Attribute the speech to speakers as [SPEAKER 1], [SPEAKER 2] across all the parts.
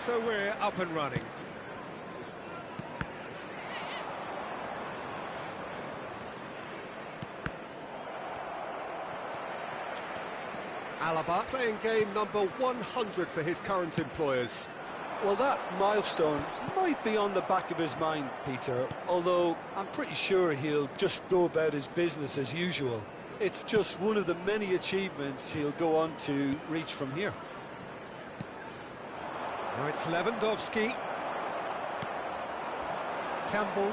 [SPEAKER 1] So we're up and running. Alaba playing game number 100 for his current employers.
[SPEAKER 2] Well, that milestone might be on the back of his mind, Peter, although I'm pretty sure he'll just go about his business as usual. It's just one of the many achievements he'll go on to reach from here.
[SPEAKER 1] Now it's Lewandowski. Campbell.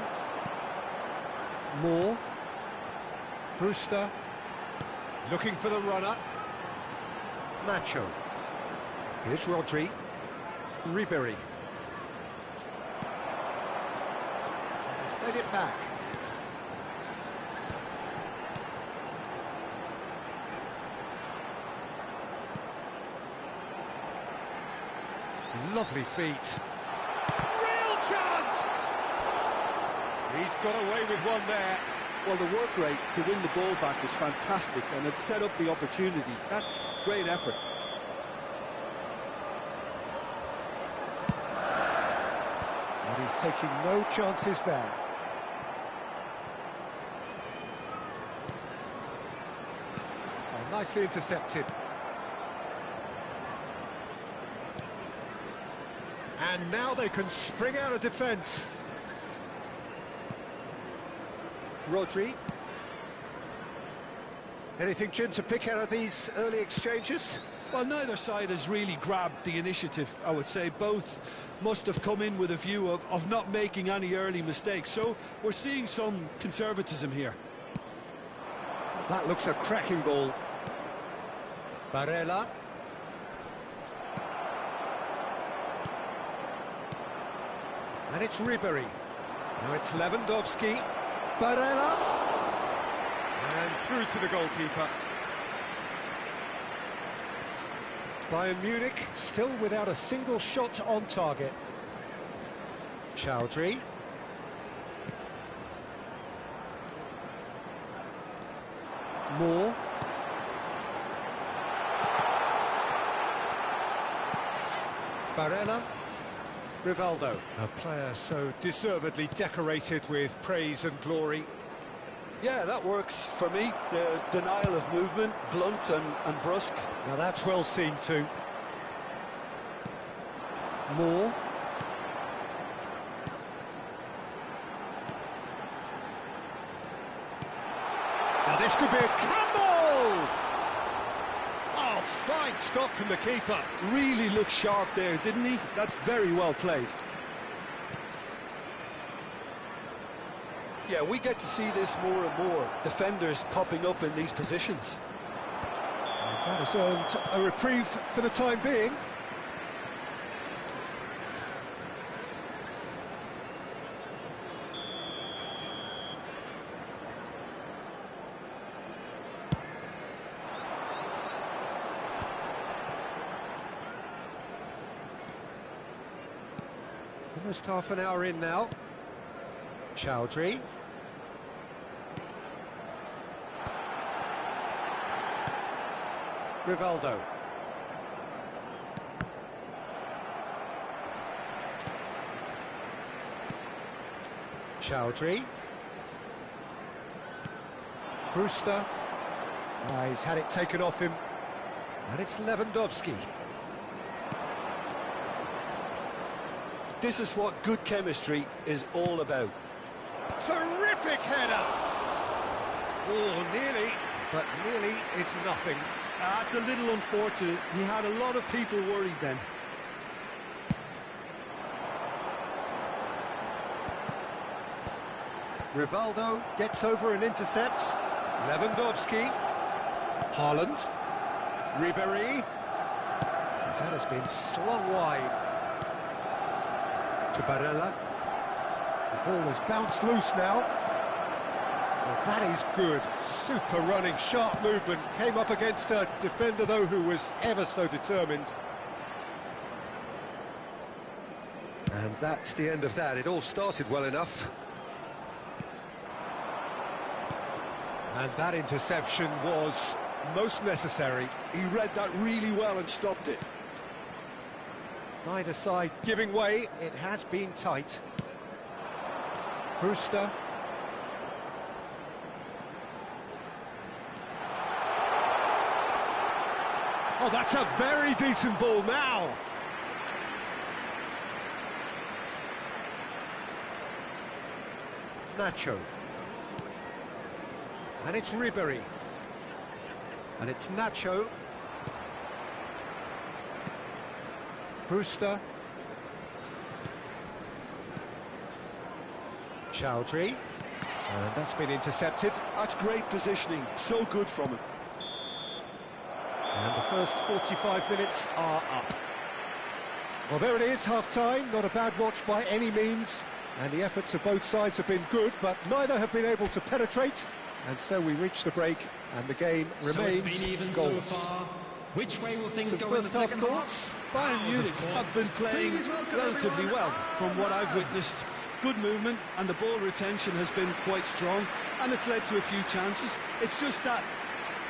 [SPEAKER 1] Moore. Brewster. Looking for the runner. Nacho. Here's Rodri. Ribery. He's played it back. Lovely feet. Real chance! He's got away with one there.
[SPEAKER 2] Well, the work rate to win the ball back was fantastic, and it set up the opportunity. That's great effort.
[SPEAKER 1] And he's taking no chances there. Oh, nicely intercepted. And now they can spring out of defence. Rodri. Anything, Jim, to pick out of these early exchanges?
[SPEAKER 2] Well, neither side has really grabbed the initiative, I would say. Both must have come in with a view of not making any early mistakes. So we're seeing some conservatism here.
[SPEAKER 1] That looks a cracking ball. Barella. And it's Ribery. Now it's Lewandowski. Barella. And through to the goalkeeper. Bayern Munich still without a single shot on target. Chowdhury. Moore. Barella. Rivaldo, a player so deservedly decorated with praise and glory.
[SPEAKER 2] Yeah, that works for me. The denial of movement, blunt and brusque.
[SPEAKER 1] Now that's well seen too. Moore. Now this could be a Campbell! Oh, fine stop from the keeper.
[SPEAKER 2] Really looked sharp there, didn't he? That's very well played. Yeah, we get to see this more and more. Defenders popping up in these positions.
[SPEAKER 1] And that has earned a reprieve for the time being. Almost half an hour in now. Chowdhury. Rivaldo. Chowdhury. Brewster. He's had it taken off him. And it's Lewandowski.
[SPEAKER 2] This is what good chemistry is all about.
[SPEAKER 1] Terrific header! Oh, nearly, but nearly is nothing.
[SPEAKER 2] That's a little unfortunate. He had a lot of people worried then.
[SPEAKER 1] Rivaldo gets over and intercepts. Lewandowski. Haaland. Ribery. That has been slung wide. To Barella. The ball has bounced loose now. Well, that is good. Super running, sharp movement. Came up against a defender, though, who was ever so determined. And that's the end of that. It all started well enough. And that interception was most necessary.
[SPEAKER 2] He read that really well and stopped it.
[SPEAKER 1] Neither side giving way. It has been tight. Brewster. Oh, that's a very decent ball now. Nacho. And it's Ribery. And it's Nacho. Brewster. Chowdhury. And that's been intercepted.
[SPEAKER 2] That's great positioning, so good from him.
[SPEAKER 1] And the first 45 minutes are up. Well, there it is, half-time. Not a bad watch by any means. And the efforts of both sides have been good, but neither have been able to penetrate. And so we reach the break, and the game remains goalless.
[SPEAKER 3] So which way will things go in the
[SPEAKER 1] first half
[SPEAKER 3] second
[SPEAKER 1] thoughts?
[SPEAKER 2] Bayern Munich have been playing relatively well from what I've witnessed. Good movement, and the ball retention has been quite strong, and it's led to a few chances. It's just that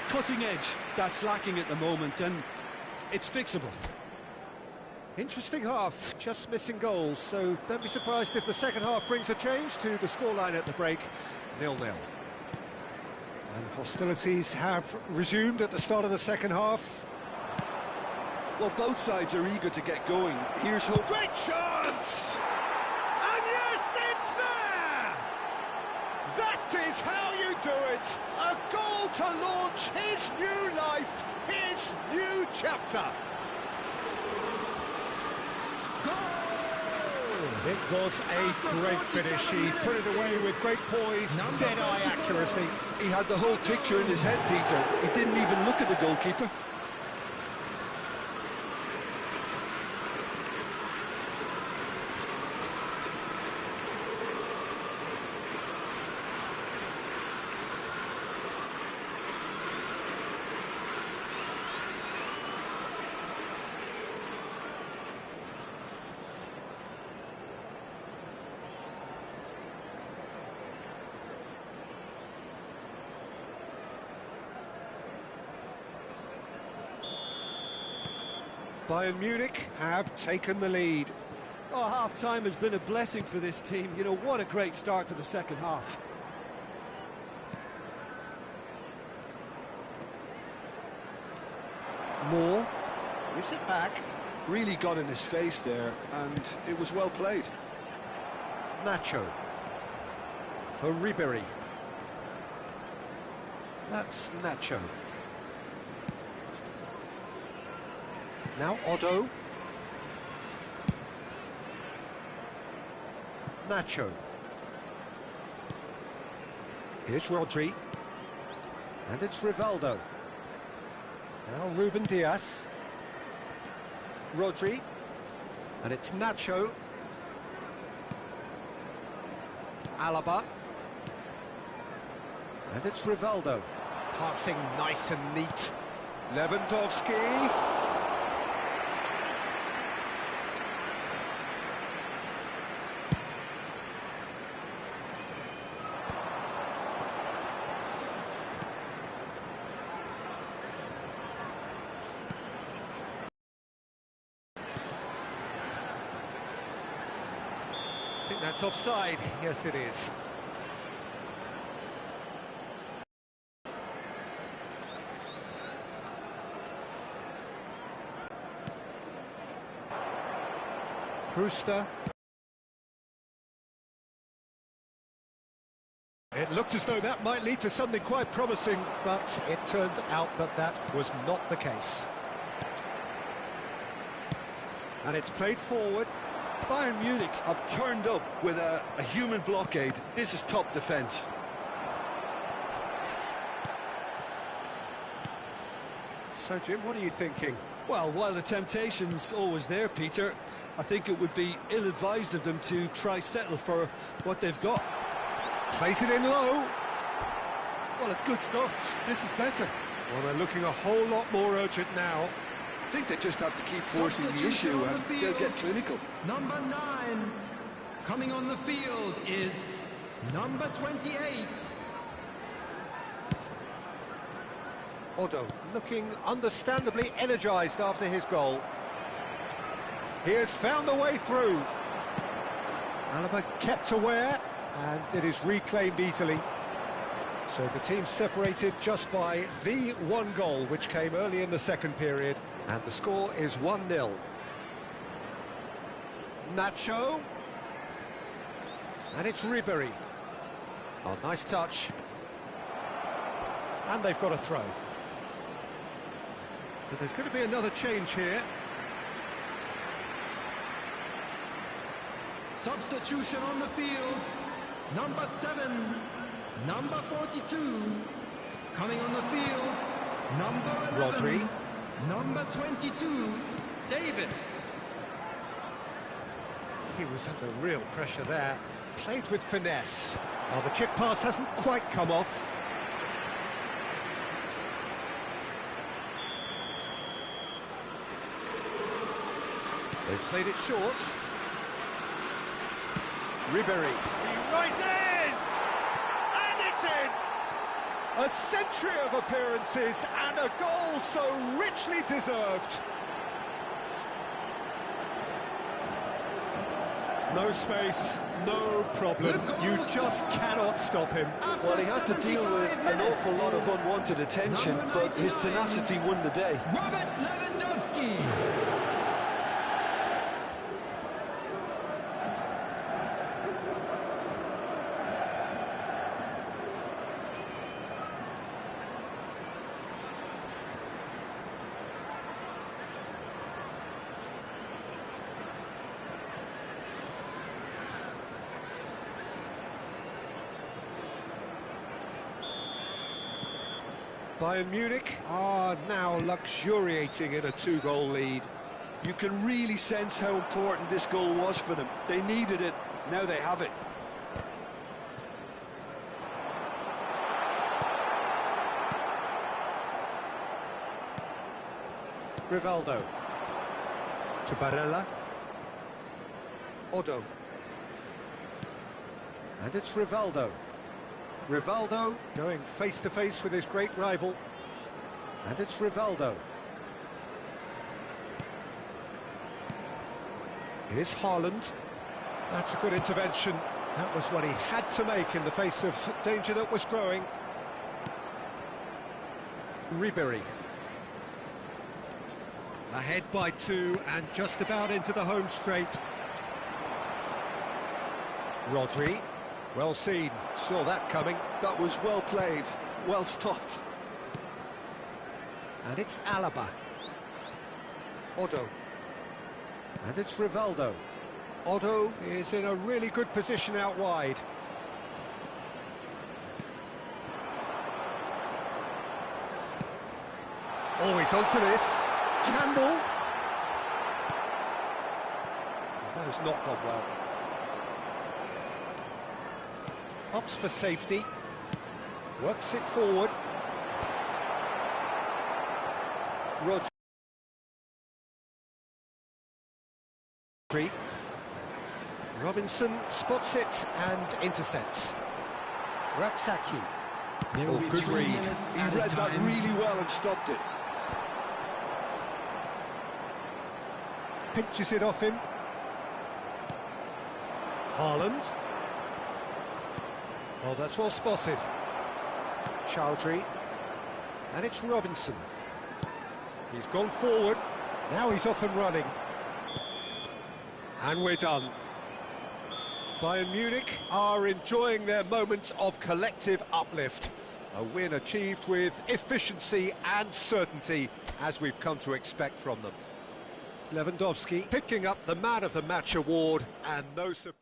[SPEAKER 2] cutting edge that's lacking at the moment, and it's fixable.
[SPEAKER 1] Interesting half, just missing goals, so don't be surprised if the second half brings a change to the scoreline at the break, 0-0. And hostilities have resumed at the start of the second half.
[SPEAKER 2] Well, both sides are eager to get going. Here's hope.
[SPEAKER 1] Great chance! And yes, it's there! That is how you do it! A goal to launch his new life, his new chapter. It was a great finish. He put it away with great poise, dead-eye accuracy.
[SPEAKER 2] He had the whole picture in his head, Peter. He didn't even look at the goalkeeper.
[SPEAKER 1] Bayern Munich have taken the lead.
[SPEAKER 2] Oh, half-time has been a blessing for this team. You know, what a great start to the second half.
[SPEAKER 1] Moore gives it back.
[SPEAKER 2] Really got in his face there, and it was well played.
[SPEAKER 1] Nacho for Ribery. That's Nacho. Now Otto. Nacho. Here's Rodri. And it's Rivaldo. Now Ruben Diaz. Rodri. And it's Nacho. Alaba. And it's Rivaldo. Passing nice and neat. Lewandowski. I think that's offside. Yes, it is. Brewster. It looked as though that might lead to something quite promising, but it turned out that that was not the case. And it's played forward.
[SPEAKER 2] Bayern Munich have turned up with a human blockade. This is top defence.
[SPEAKER 1] So, Jim, what are you thinking?
[SPEAKER 2] Well, while the temptation's always there, Peter, I think it would be ill-advised of them to try settle for what they've got.
[SPEAKER 1] Plays it in low.
[SPEAKER 2] Well, it's good stuff. This is better.
[SPEAKER 1] Well, they're looking a whole lot more urgent now.
[SPEAKER 2] I think they just have to keep forcing the issue and they'll get clinical.
[SPEAKER 3] Number 9 coming on the field is number 28.
[SPEAKER 1] Otto looking understandably energised after his goal. He has found the way through. Alaba kept aware, and it is reclaimed easily. So the team separated just by the one goal, which came early in the second period. And the score is 1-0. Nacho. And it's Ribery. Oh, nice touch. And they've got a throw. So there's going to be another change here.
[SPEAKER 3] Substitution on the field. Number 7, number 42. Coming on the field, number 11,
[SPEAKER 1] Rodri.
[SPEAKER 3] number 22, Davis.
[SPEAKER 1] He was under real pressure there. Played with finesse. Oh, the chip pass hasn't quite come off. They've played it short. Ribery. He rises! And it's in! A century of appearances and a goal so richly deserved. No space, no problem. You just cannot stop him.
[SPEAKER 2] Well, he had to deal with an awful lot of unwanted attention, but his tenacity won the day.
[SPEAKER 3] Robert Lewandowski.
[SPEAKER 1] Bayern Munich are now luxuriating in a two-goal lead.
[SPEAKER 2] You can really sense how important this goal was for them. They needed it, now they have it.
[SPEAKER 1] Rivaldo. To Barella. Odo. And it's Rivaldo. Rivaldo going face-to-face with his great rival. And it's Rivaldo. Here's Haaland. That's a good intervention. That was what he had to make in the face of danger that was growing. Ribery. Ahead by 2 and just about into the home straight. Rodri. Well seen, saw that coming.
[SPEAKER 2] That was well played, well stopped.
[SPEAKER 1] And it's Alaba. Odo. And it's Rivaldo. Odo is in a really good position out wide. Oh, he's onto this. Campbell. That has not gone well. Opts for safety, works it forward. Rodri. Robinson spots it and intercepts. Raksaki.
[SPEAKER 3] There will be
[SPEAKER 1] Good
[SPEAKER 3] 3
[SPEAKER 1] read.
[SPEAKER 3] minutes
[SPEAKER 2] He
[SPEAKER 3] added
[SPEAKER 2] read that
[SPEAKER 3] time.
[SPEAKER 2] really well and stopped it.
[SPEAKER 1] Pinches it off him. Haaland. Oh, that's well spotted. Chowdhury. And it's Robinson. He's gone forward. Now he's off and running. And we're done. Bayern Munich are enjoying their moments of collective uplift. A win achieved with efficiency and certainty, as we've come to expect from them. Lewandowski picking up the Man of the Match award, and no surprise.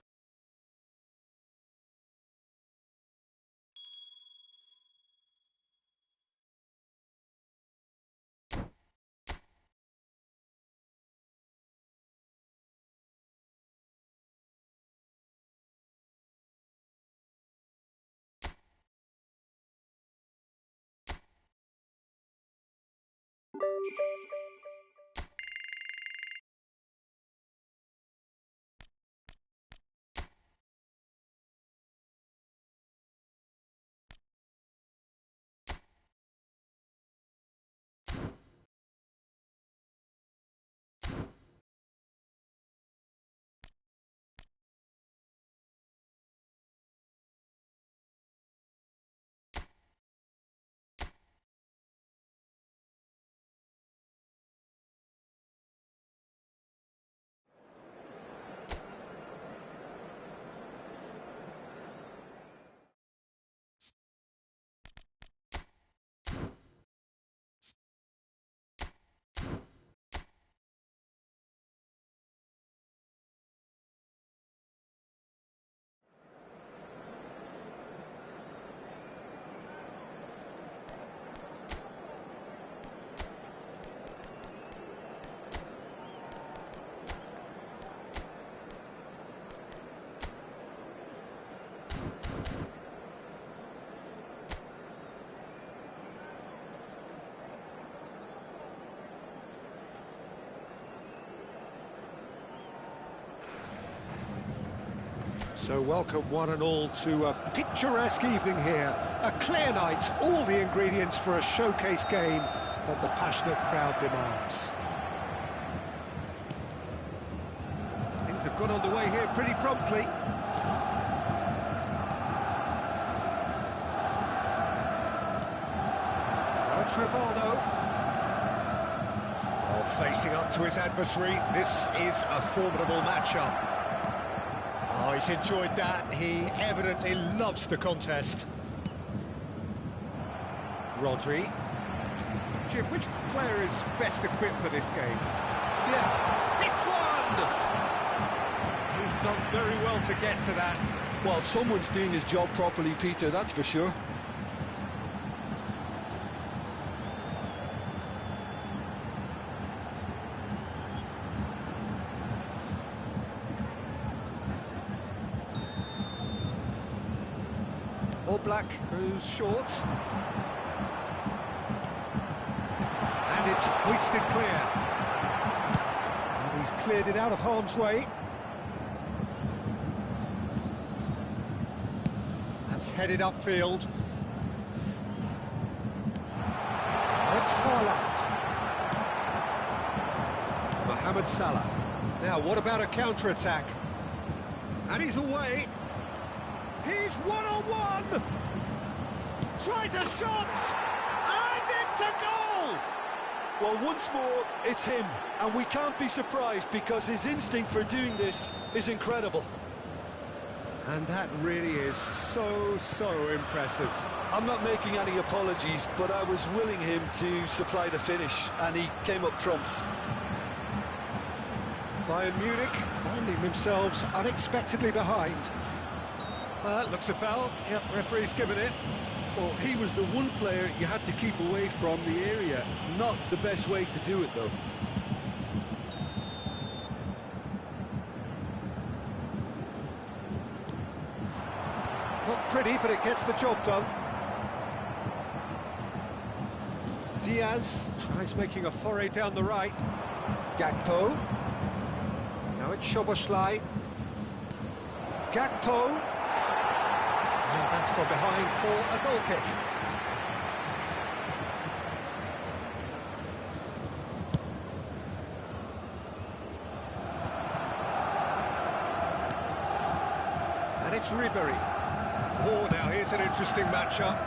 [SPEAKER 1] So welcome one and all to a picturesque evening here. A clear night, all the ingredients for a showcase game that the passionate crowd demands. Things have got underway here pretty promptly. That's Rivaldo. Facing up to his adversary, this is a formidable matchup. Oh, he's enjoyed that. He evidently loves the contest. Rodri. Jim, which player is best equipped for this game? Yeah, hits one! He's done very well to get to that.
[SPEAKER 2] Well, someone's doing his job properly, Peter, that's for sure.
[SPEAKER 1] Black goes short. And it's hoisted clear. And he's cleared it out of harm's way. That's headed upfield. It's Haaland. Mohamed Salah. Now, what about a counter-attack? And he's away. He's one-on-one! Tries a shot! And it's a goal!
[SPEAKER 2] Well, once more, it's him. And we can't be surprised because his instinct for doing this is incredible.
[SPEAKER 1] And that really is so impressive.
[SPEAKER 2] I'm not making any apologies, but I was willing him to supply the finish, and he came up trumps.
[SPEAKER 1] Bayern Munich finding themselves unexpectedly behind. Looks a foul. Yep, referee's given it.
[SPEAKER 2] Well, he was the one player you had to keep away from the area. Not the best way to do it, though.
[SPEAKER 1] Not pretty, but it gets the job done. Diaz tries making a foray down the right. Gakpo. Now it's Szoboszlai. Gakpo. Now that's gone behind for a goal kick. And it's Ribery. Oh, now here's an interesting matchup.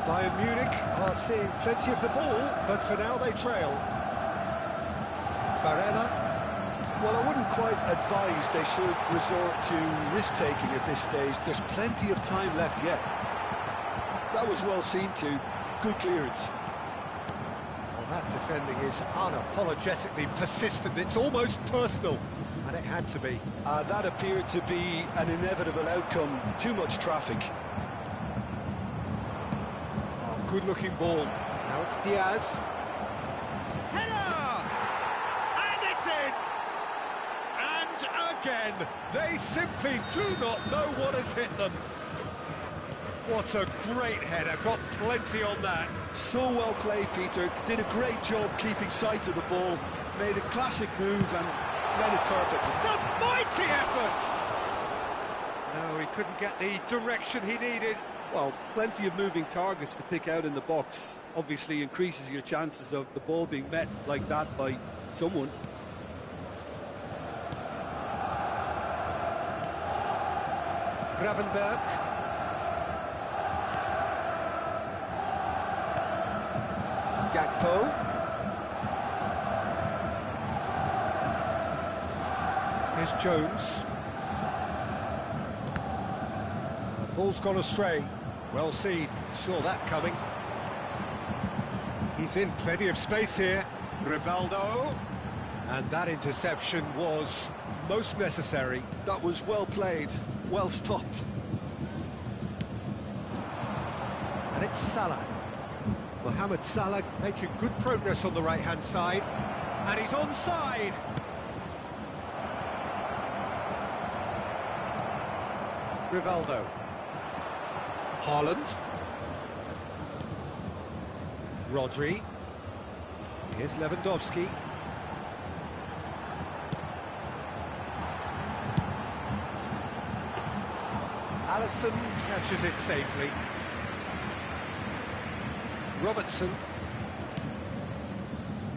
[SPEAKER 1] Bayern Munich are seeing plenty of the ball, but for now they trail. Barella.
[SPEAKER 2] Well, I wouldn't quite advise they should resort to risk-taking at this stage. There's plenty of time left yet. That was well seen too. Good clearance.
[SPEAKER 1] Well, that defending is unapologetically persistent. It's almost personal, and it had to be.
[SPEAKER 2] That appeared to be an inevitable outcome. Too much traffic.
[SPEAKER 1] Oh, good-looking ball. Now it's Diaz. Header! And it's in! Again, they simply do not know what has hit them. What a great header, got plenty on that.
[SPEAKER 2] So well played, Peter. Did a great job keeping sight of the ball. Made a classic move and read it perfectly.
[SPEAKER 1] It's a mighty effort! No, he couldn't get the direction he needed.
[SPEAKER 4] Well, plenty of moving targets to pick out in the box. Obviously increases your chances of the ball being met like that by someone.
[SPEAKER 1] Gravenberg. Gakpo. Here's Jones. Ball's gone astray. Well seen. Saw that coming. He's in plenty of space here. Rivaldo. And that interception was most necessary.
[SPEAKER 2] That was well played. Well stopped.
[SPEAKER 1] And it's Salah. Mohamed Salah making good progress on the right-hand side. And he's onside. Rivaldo. Haaland. Rodri. Here's Lewandowski. Allison catches it safely. Robertson.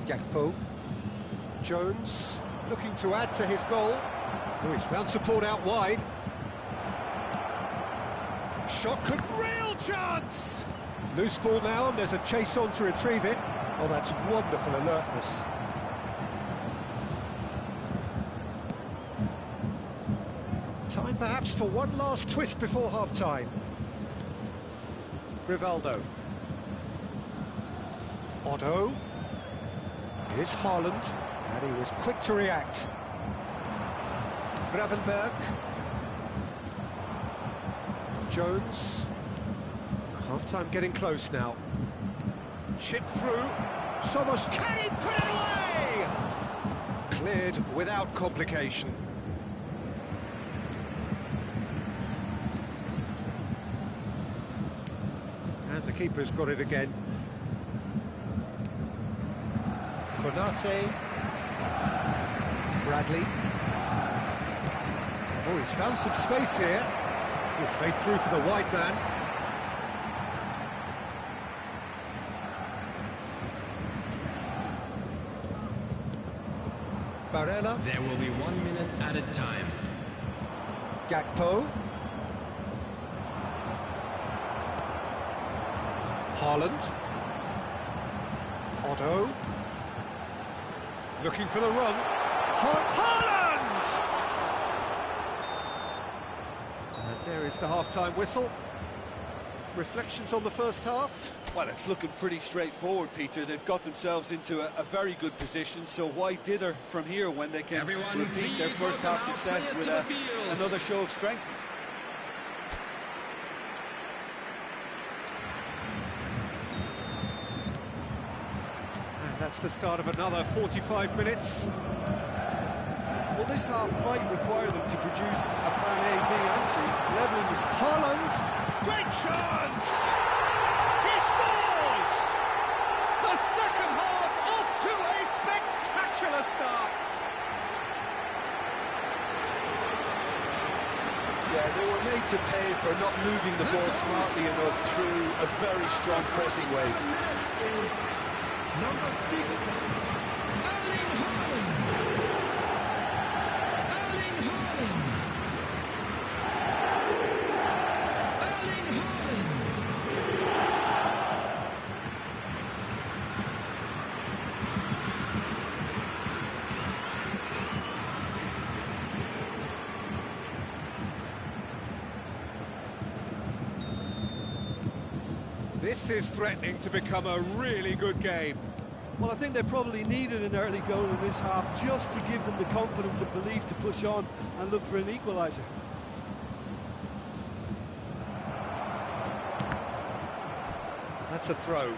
[SPEAKER 1] Gakpo. Jones looking to add to his goal. Oh, he's found support out wide. Shot could... Real chance! Loose ball now, and there's a chase on to retrieve it. Oh, that's wonderful alertness. Time perhaps for one last twist before half-time. Rivaldo. Otto. Here's Haaland, and he was quick to react. Gravenberg. Jones. Half-time getting close now. Chip through. Somos, can he put it away? Cleared without complication. And the keeper's got it again. Konate. Bradley. Oh, he's found some space here. He'll play through for the wide man. Barella.
[SPEAKER 3] There will be 1 minute added time.
[SPEAKER 1] Gakpo. Haaland. Otto. Looking for the run. Haaland! And there is the half-time whistle. Reflections on the first half?
[SPEAKER 4] Well, it's looking pretty straightforward, Peter. They've got themselves into a very good position, so why dither from here when they can repeat their first half success with another show of strength?
[SPEAKER 1] And that's the start of another 45 minutes.
[SPEAKER 4] Well, this half might require them to produce a plan A, B and C. Leveling is
[SPEAKER 1] Haaland, great chance! He scores! The second half off to a spectacular start.
[SPEAKER 4] Yeah, they were made to pay for not moving the ball smartly enough through a very strong pressing wave.
[SPEAKER 3] Number 6, Erling Haaland. Erling Haaland. Erling
[SPEAKER 1] This is threatening to become a really good game.
[SPEAKER 4] Well, I think they probably needed an early goal in this half just to give them the confidence and belief to push on and look for an equaliser.
[SPEAKER 1] That's a throw.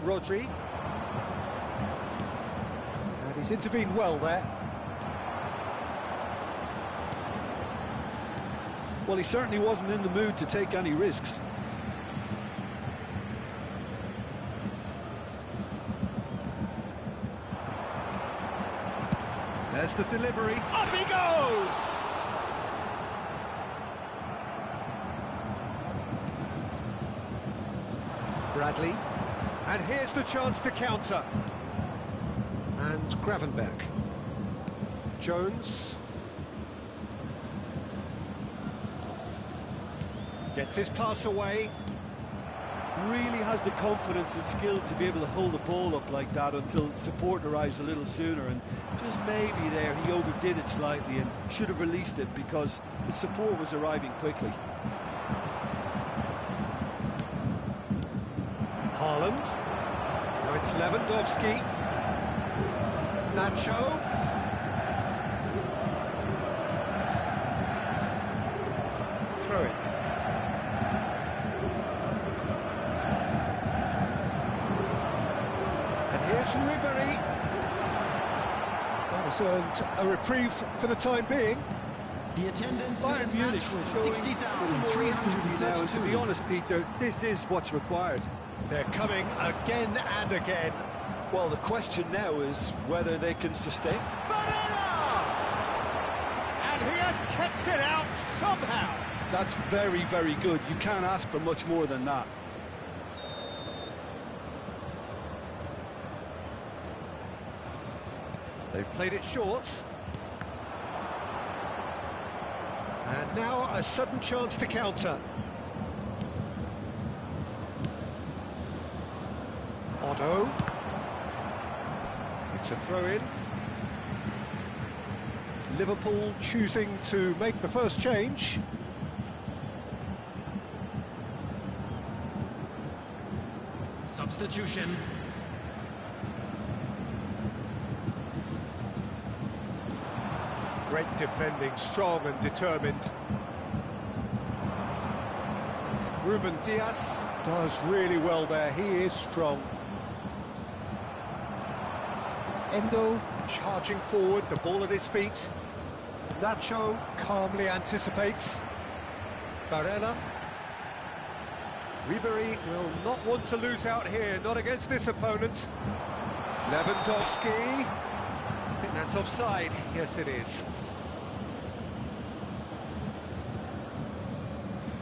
[SPEAKER 1] Rodri. And he's intervened well there.
[SPEAKER 4] Well, he certainly wasn't in the mood to take any risks.
[SPEAKER 1] There's the delivery. Off he goes! Bradley. And here's the chance to counter. And Gravenberg. Jones. Gets his pass away.
[SPEAKER 4] Really has the confidence and skill to be able to hold the ball up like that until support arrives a little sooner, and just maybe there he overdid it slightly and should have released it because the support was arriving quickly.
[SPEAKER 1] Haaland. Now it's Lewandowski. Nacho. Throw it. Here's Ribery. That has earned a reprieve for the time being.
[SPEAKER 3] The attendance
[SPEAKER 4] Bayern Munich showing a little more urgency now, and to be honest, Peter, this is what's required.
[SPEAKER 1] They're coming again and again.
[SPEAKER 2] Well, the question now is whether they can sustain.
[SPEAKER 1] Barella! And he has kept it out somehow.
[SPEAKER 2] That's very, very good. You can't ask for much more than that.
[SPEAKER 1] They've played it short. And now a sudden chance to counter. Otto. It's a throw-in. Liverpool choosing to make the first change.
[SPEAKER 3] Substitution.
[SPEAKER 1] Great defending, strong and determined. Ruben Dias does really well there, he is strong. Endo charging forward, the ball at his feet. Nacho calmly anticipates. Barella. Ribery will not want to lose out here, not against this opponent. Lewandowski. I think that's offside. Yes, it is.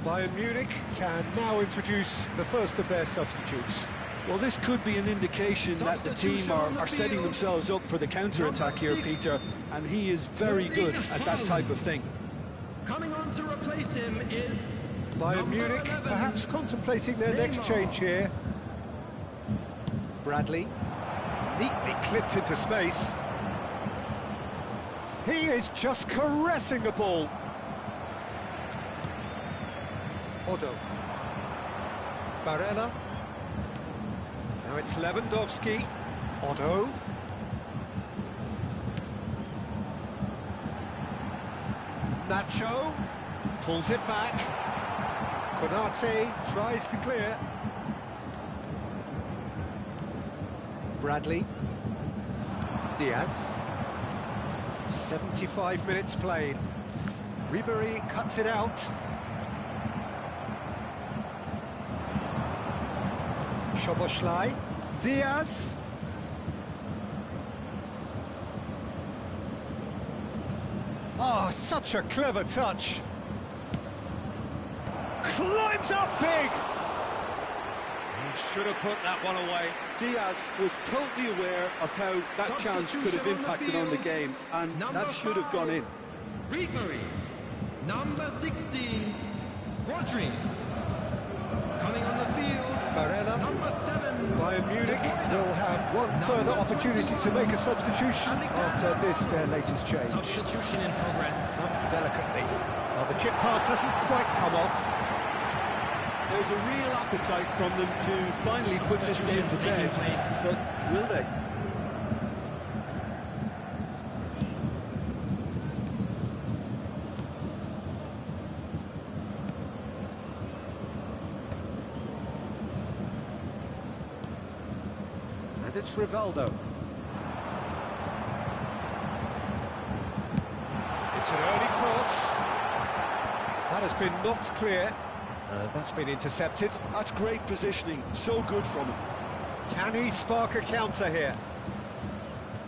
[SPEAKER 1] Bayern Munich can now introduce the first of their substitutes.
[SPEAKER 2] Well, this could be an indication that the team are setting themselves up for the counter-attack here, Peter, and he is very good at that type of thing.
[SPEAKER 3] Coming on to replace him is
[SPEAKER 1] Bayern Munich
[SPEAKER 3] 11,
[SPEAKER 1] perhaps contemplating their next
[SPEAKER 3] Neymar.
[SPEAKER 1] change here. Bradley, neatly clipped into space. He is just caressing the ball. Otto. Barella. Now it's Lewandowski. Otto. Nacho pulls it back. Konate tries to clear. Bradley. Diaz. 75 minutes played. Ribery cuts it out. Szoboszlai. Diaz. Oh, such a clever touch. Climbs up big. He should have put that one away.
[SPEAKER 2] Diaz was totally aware of how that chance could have impacted on the game, and that should have gone in.
[SPEAKER 3] Ribery, number 16, Rodri. Coming on the field,
[SPEAKER 1] Barella.
[SPEAKER 3] number 7.
[SPEAKER 1] Bayern Munich will have one further opportunity to make a substitution after this, their latest change.
[SPEAKER 3] Substitution in progress.
[SPEAKER 1] Delicately. Well, the chip pass hasn't quite come off.
[SPEAKER 2] There's a real appetite from them to finally put this game to bed, but will they?
[SPEAKER 1] And it's Rivaldo. It's an early cross. That has been knocked clear. That's been intercepted.
[SPEAKER 2] That's great positioning, so good from him.
[SPEAKER 1] Can he spark a counter here?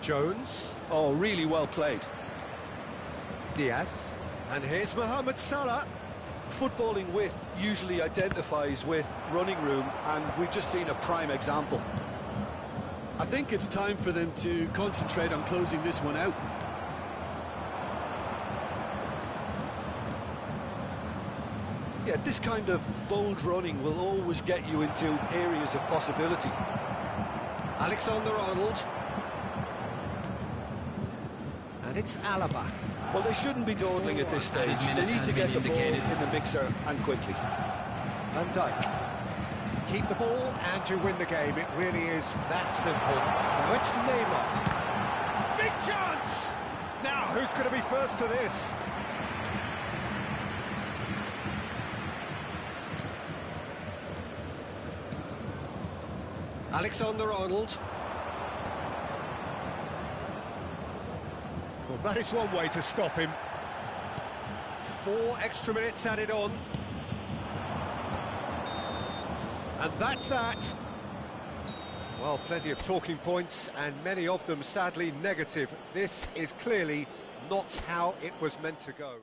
[SPEAKER 1] Jones.
[SPEAKER 2] Oh, really well played.
[SPEAKER 1] Diaz. And here's Mohamed Salah.
[SPEAKER 2] Footballing width usually identifies with running room, and we've just seen a prime example. I think it's time for them to concentrate on closing this one out. Yeah, this kind of bold running will always get you into areas of possibility.
[SPEAKER 1] Alexander-Arnold. And it's Alaba.
[SPEAKER 2] Well, they shouldn't be dawdling at this stage. They need to get the ball in the mixer, and quickly.
[SPEAKER 1] Van Dijk. Keep the ball and you win the game. It really is that simple. Now it's Neymar. Big chance! Now, who's going to be first to this? Alexander-Arnold. Well, that is one way to stop him. 4 extra minutes added on. And that's that. Well, plenty of talking points, and many of them sadly negative. This is clearly not how it was meant to go.